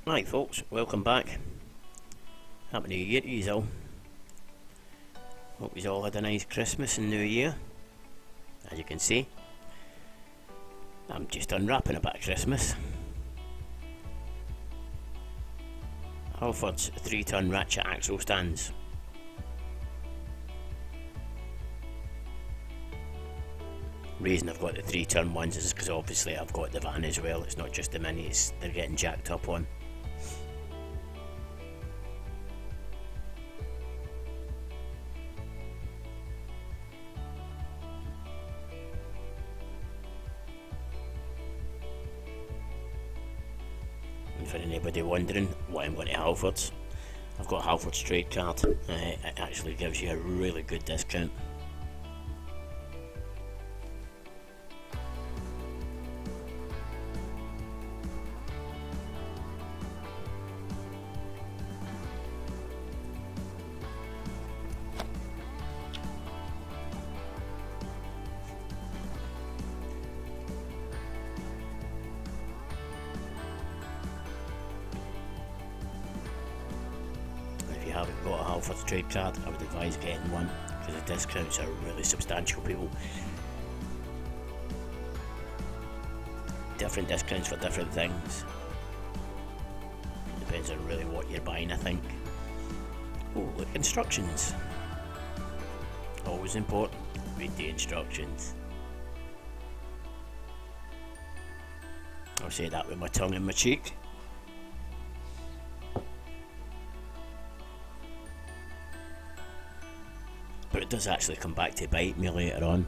Hi folks, welcome back. Happy New Year to you all. Hope you all had a nice Christmas and New Year. As you can see, I'm just unwrapping a bit of Christmas. Halford's 3-ton ratchet axle stands. Reason I've got the 3-ton ones is because obviously I've got the van as well. It's not just the minis they're getting jacked up on. And for anybody wondering why I'm going to Halfords, I've got Halfords trade card. It actually gives you a really good discount. If you haven't got a Halfords trade card, I would advise getting one because the discounts are really substantial, people. Different discounts for different things. Depends on really what you're buying, I think. Oh, look, instructions. Always important, read the instructions. I'll say that with my tongue in my cheek. But it does actually come back to bite me later on.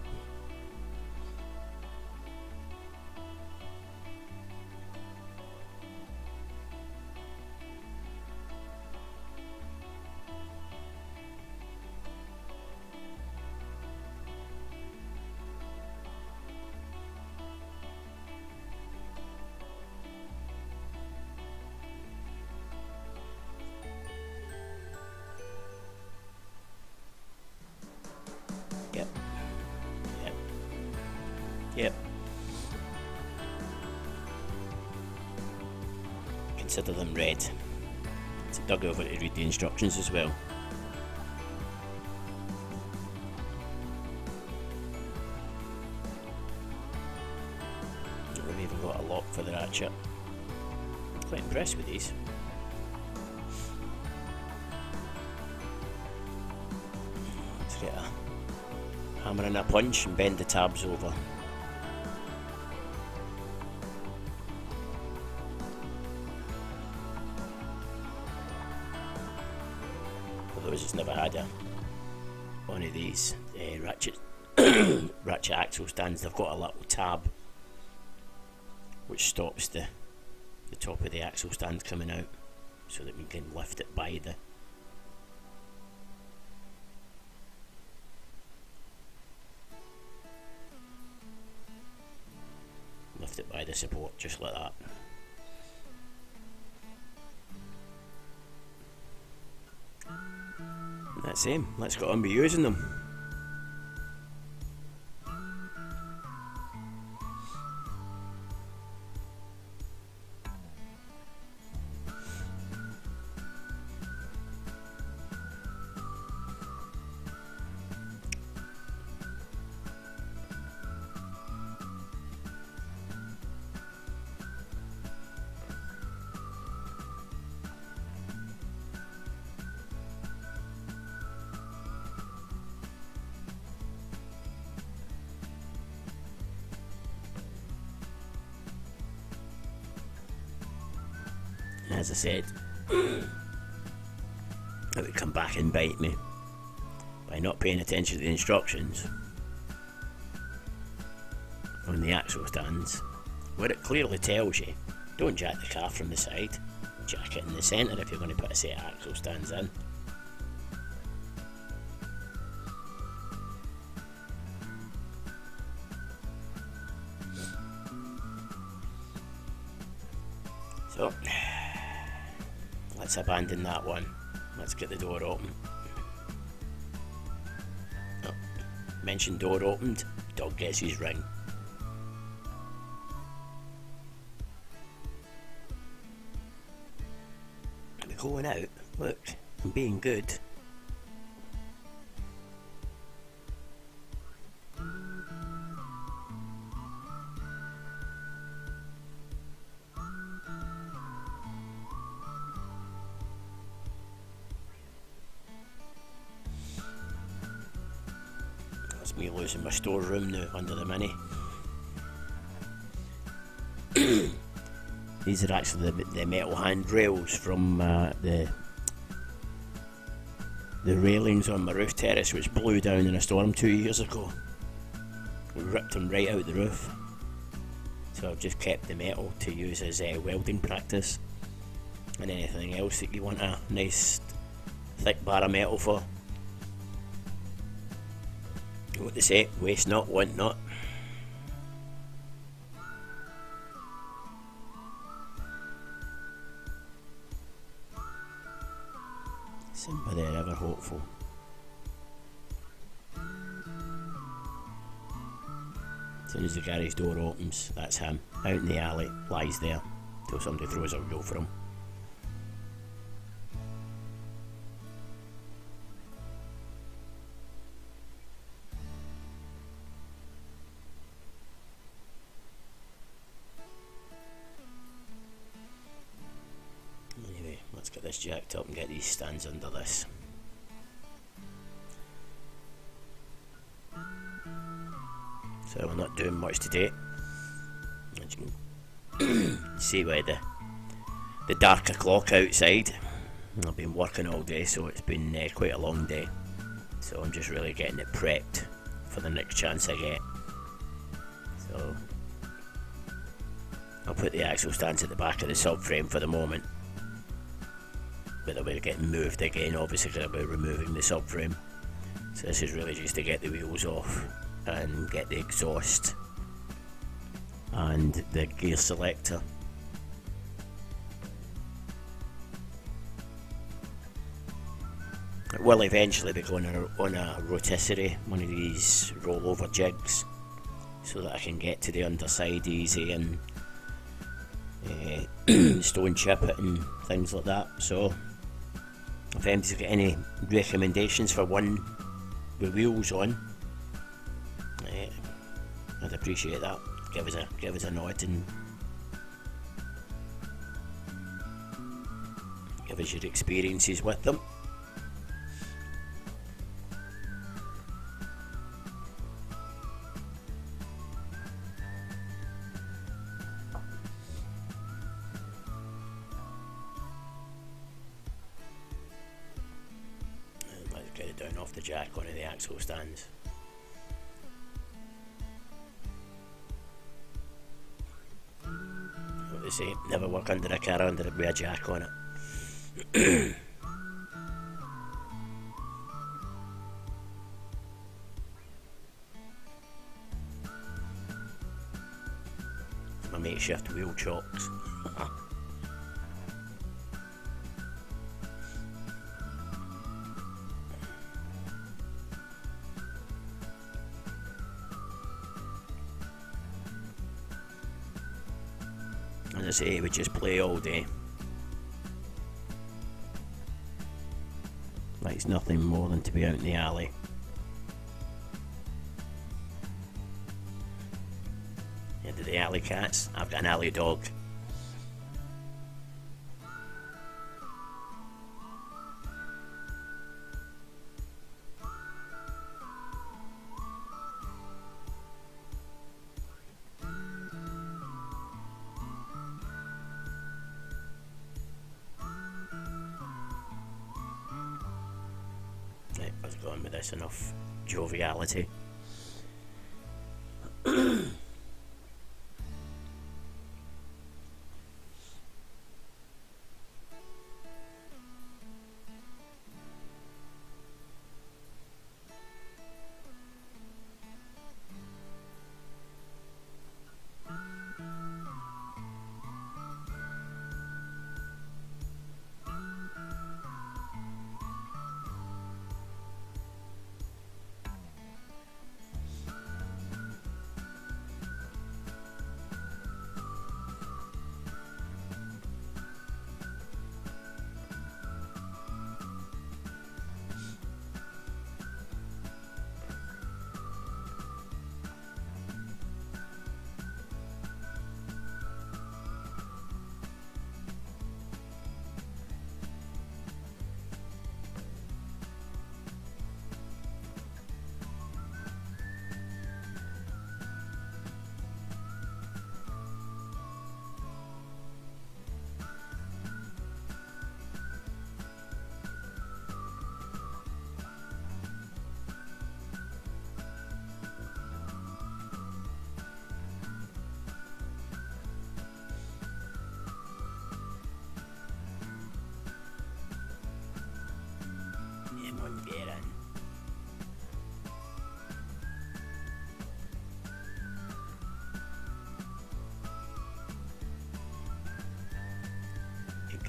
Yep. Yep. Yep. Consider them read. It's a dug over to read the instructions as well. We've even got a lock for the ratchet. I'm quite impressed with these. Let's get a hammer and a punch and bend the tabs over. For those who's never had one of these ratchet axle stands, they've got a little tab which stops the top of the axle stand coming out, so that we can lift it by the support, just like that. And that's him. Let's get on with using them. As I said, it would come back and bite me by not paying attention to the instructions on the axle stands, where it clearly tells you don't jack the car from the side, jack it in the centre if you're going to put a set of axle stands in. So let's abandon that one. Let's get the door open. Oh, mention door opened, dog gets his ring. going out. Look, I'm being good. That's me losing my storeroom now under the Mini. These are actually the metal handrails from the railings on my roof terrace, which blew down in a storm 2 years ago. We ripped them right out the roof. So I've just kept the metal to use as welding practice, and anything else that you want a nice thick bar of metal for. What they say, waste not, want not. Sympathy ever hopeful. As soon as the garage door opens, that's him. Out in the alley, lies there, till somebody throws a wheel for him. Anyway, let's get this jacked up and get these stands under this. So we're not doing much today. As you can see by the darker clock outside. I've been working all day, so it's been quite a long day. So I'm just really getting it prepped for the next chance I get. So I'll put the axle stands at the back of the subframe for the moment. But they'll be getting moved again, obviously, because I'll be removing the subframe. So this is really just to get the wheels off and get the exhaust and the gear selector. It will eventually be going on a rotisserie, one of these rollover jigs, so that I can get to the underside easy and stone chip it and things like that. So if anybody's got any recommendations for one with wheels on, I'd appreciate that. Give us a nod and give us your experiences with them. And let's get it down off the jack onto the axle stands. Say, never work under a car under it with a jack on it. My makeshift wheel chocks. As I say, we just play all day. Like it's nothing more than to be out in the alley. Into the alley cats. I've got an alley dog. Right, let's go on with this, enough joviality.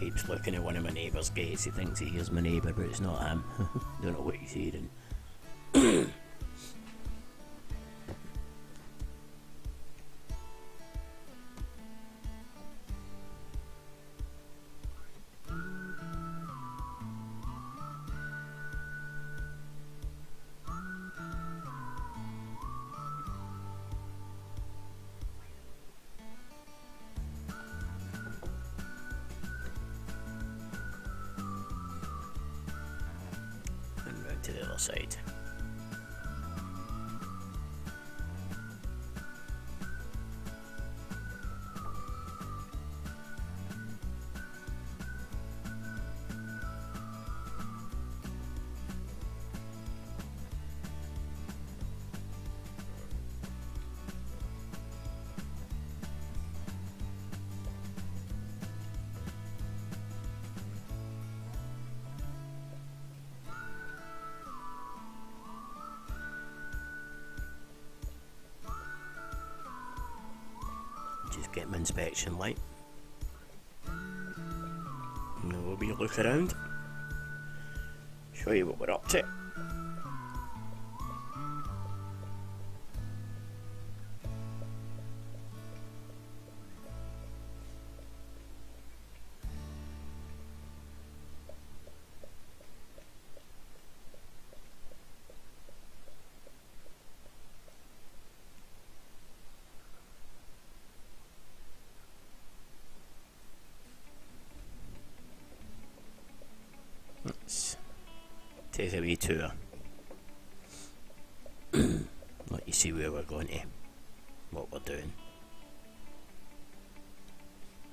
keeps looking at one of my neighbour's gates. He thinks he hears my neighbour, but it's not him. Don't know what he's hearing. And round to the other side. Just get my inspection light. And we'll be a look around. Show you what we're up to. Let's take a wee tour. Let you see where we're going to, what we're doing.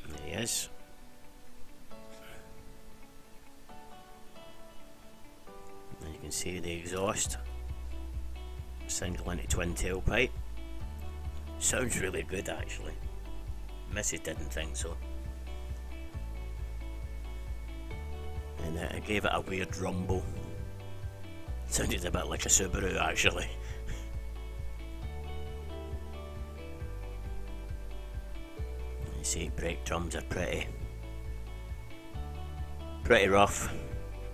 There he is. And you can see the exhaust. Single into twin tailpipe. Sounds really good actually. Mrs. didn't think so. And I gave it a weird rumble. Sounded a bit like a Subaru actually. You see brake drums are pretty rough.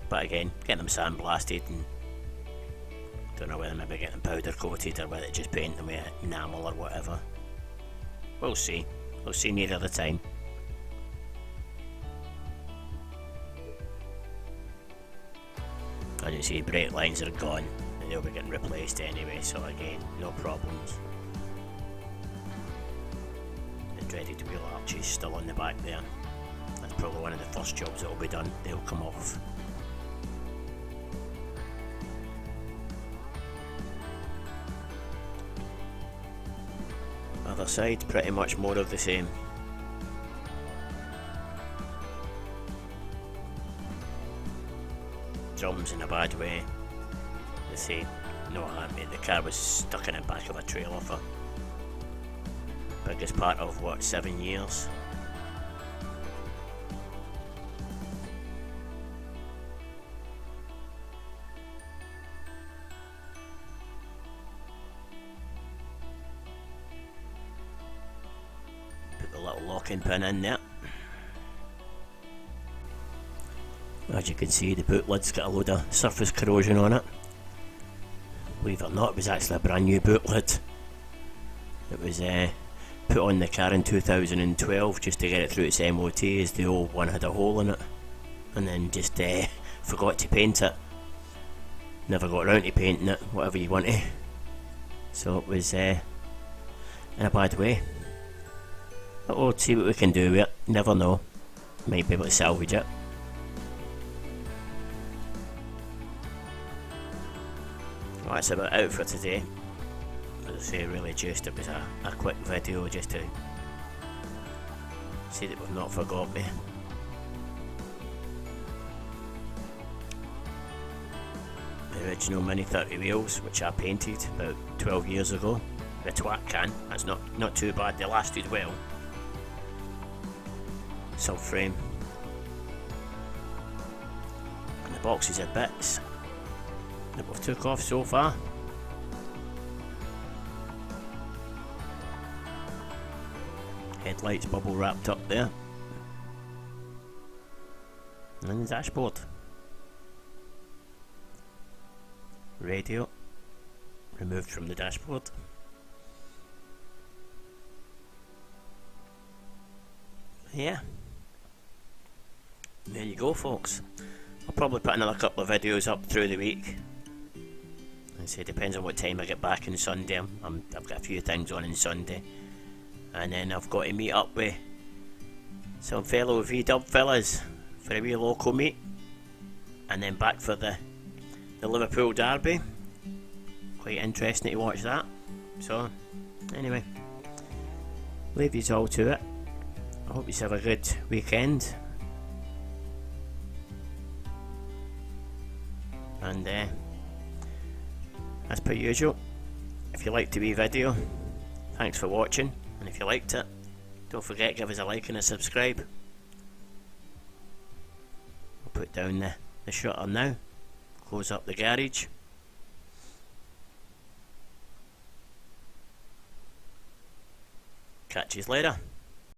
But again, getting them sandblasted and don't know whether maybe getting powder coated or whether just paint them with enamel or whatever. We'll see. We'll see nearer the time. As you see, brake lines are gone and they'll be getting replaced anyway, so again, no problems. The dreaded wheel arches still on the back there. That's probably one of the first jobs that will be done. They'll come off. Other side, pretty much more of the same. Drums in a bad way. They say, no, the car was stuck in the back of a trailer for biggest part of what, 7 years? Put the little locking pin in there. As you can see, the boot lid's got a load of surface corrosion on it. Believe it or not, it was actually a brand new boot lid. It was put on the car in 2012 just to get it through its MOT, as the old one had a hole in it. And then just forgot to paint it. Never got around to painting it, whatever you want to. So it was in a bad way. But we'll see what we can do with it, never know. Might be able to salvage it. Well, that's about it for today. As I say, really just it was a quick video just to see that we've not forgot me. The original Mini 30 wheels, which I painted about 12 years ago. The twat can, that's not too bad, they lasted well. Subframe. And the boxes of bits that we've took off so far. Headlights bubble wrapped up there. And the dashboard. Radio removed from the dashboard. Yeah. There you go, folks. I'll probably put another couple of videos up through the week. And say depends on what time I get back on Sunday. I've got a few things on Sunday, and then I've got to meet up with some fellow V-Dub fellas for a wee local meet, and then back for the Liverpool derby. Quite interesting to watch that. So anyway, leave you all to it. I hope you have a good weekend. And as per usual, if you liked the wee video, thanks for watching, and if you liked it, don't forget give us a like and a subscribe. I'll put down the shutter now, close up the garage. Catch you later.